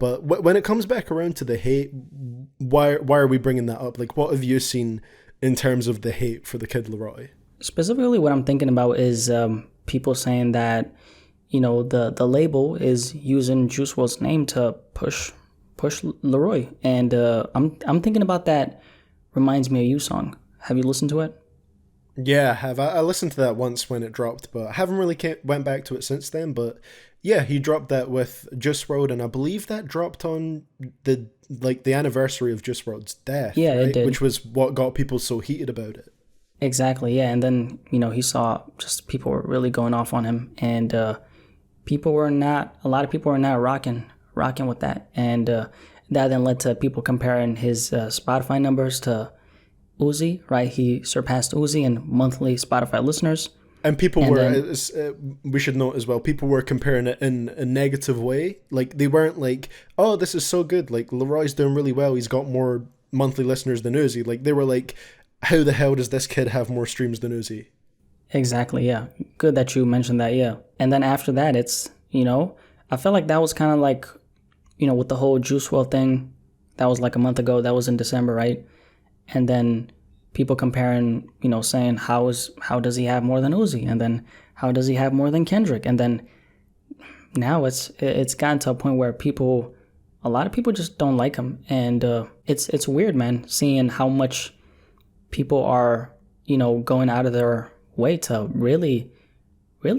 But when it comes back around to the hate, why are we bringing that up? Like, what have you seen in terms of the hate for the Kid LAROI? Specifically, what I'm thinking about is people saying that, the label is using Juice WRLD's name to push LAROI, and I'm thinking about that. Reminds Me of You song. Have you listened to it? Yeah, I have. I listened to that once when it dropped, but I haven't really went back to it since then. But yeah, he dropped that with Juice WRLD, and I believe that dropped on the anniversary of Juice WRLD's death, Yeah, right? it did. Which was what got people so heated about it. Exactly, yeah. And then, he saw just people were really going off on him, and a lot of people were not rocking with that. And that then led to people comparing his Spotify numbers to Uzi, right? He surpassed Uzi in monthly Spotify listeners. And people were, we should note as well, people were comparing it in a negative way. Like, they weren't like, oh, this is so good. Like, LAROI's doing really well. He's got more monthly listeners than Uzi. Like, they were like, how the hell does this kid have more streams than Uzi? Exactly, yeah. Good that you mentioned that, yeah. And then after that, it's, I felt like that was kind of like, with the whole Juice WRLD thing, that was like a month ago. That was in December, right? And then people comparing, saying how does he have more than Uzi, and then how does he have more than Kendrick, and then now it's gotten to a point where a lot of people just don't like him, and it's weird, man, seeing how much people are going out of their way to really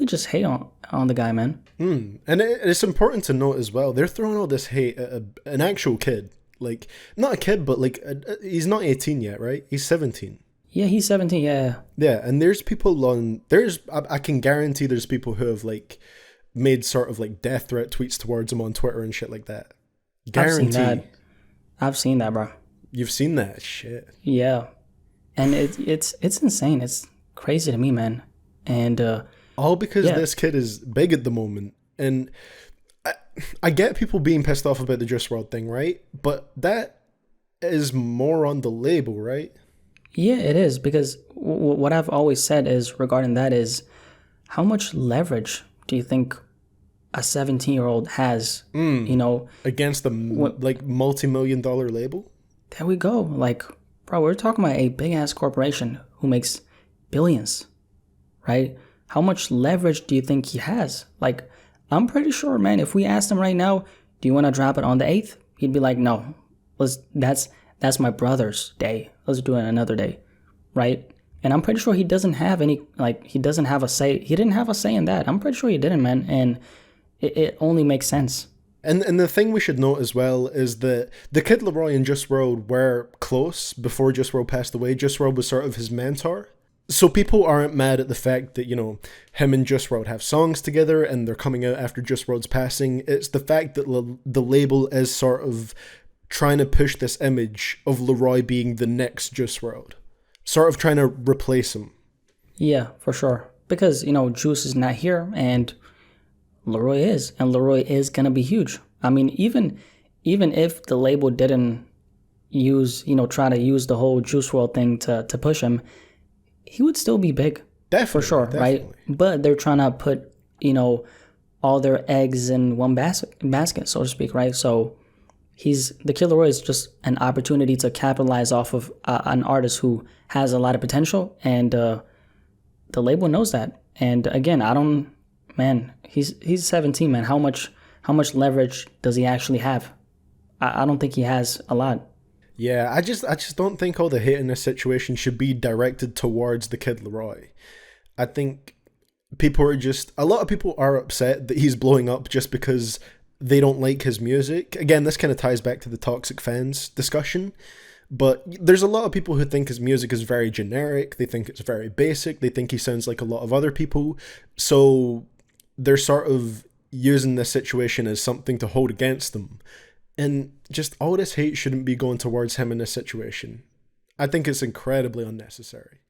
just hate on the guy, man. And it's important to note as well, they're throwing all this hate at an actual kid. Like, not a kid, but like, he's not 18 yet, right? He's 17. Yeah, he's 17, yeah. Yeah, and there's people I can guarantee there's people who have like made sort of like death threat tweets towards him on Twitter and shit like that. Guarantee. I've seen that, bro. You've seen that shit. Yeah. And it's insane. It's crazy to me, man. And all because this kid is big at the moment. And I get people being pissed off about the Juice WRLD thing, right? But that is more on the label, right? Yeah, it is, because what I've always said is regarding that is, how much leverage do you think a 17-year-old has, against the multi-million-dollar label? There we go. Like, bro, we're talking about a big-ass corporation who makes billions, right? How much leverage do you think he has? Like, I'm pretty sure, man, if we asked him right now, do you want to drop it on the 8th? He'd be like, no, that's my brother's day. Let's do it another day, right? And I'm pretty sure he doesn't have he doesn't have a say. He didn't have a say in that. I'm pretty sure he didn't, man. And it only makes sense. And the thing we should note as well is that the Kid LAROI and Juice WRLD were close before Juice WRLD passed away. Juice WRLD was sort of his mentor. So people aren't mad at the fact that, him and Juice WRLD have songs together and they're coming out after Juice WRLD's passing. It's the fact that the label is sort of trying to push this image of LAROI being the next Juice WRLD. Sort of trying to replace him. Yeah, for sure. Because, Juice is not here and LAROI is. And LAROI is going to be huge. I mean, even if the label didn't try to use the whole Juice WRLD thing to push him, he would still be big. Definitely. For sure, definitely. Right? But they're trying to put, all their eggs in one basket, so to speak, right? So the Kid LAROI is just an opportunity to capitalize off of an artist who has a lot of potential, and the label knows that. And again, he's 17, man. How much leverage does he actually have? I don't think he has a lot. Yeah, I just don't think all the hate in this situation should be directed towards the Kid LAROI. I think a lot of people are upset that he's blowing up just because they don't like his music. Again, this kind of ties back to the toxic fans discussion, but there's a lot of people who think his music is very generic. They think it's very basic. They think he sounds like a lot of other people. So they're sort of using this situation as something to hold against them. And just all this hate shouldn't be going towards him in this situation. I think it's incredibly unnecessary.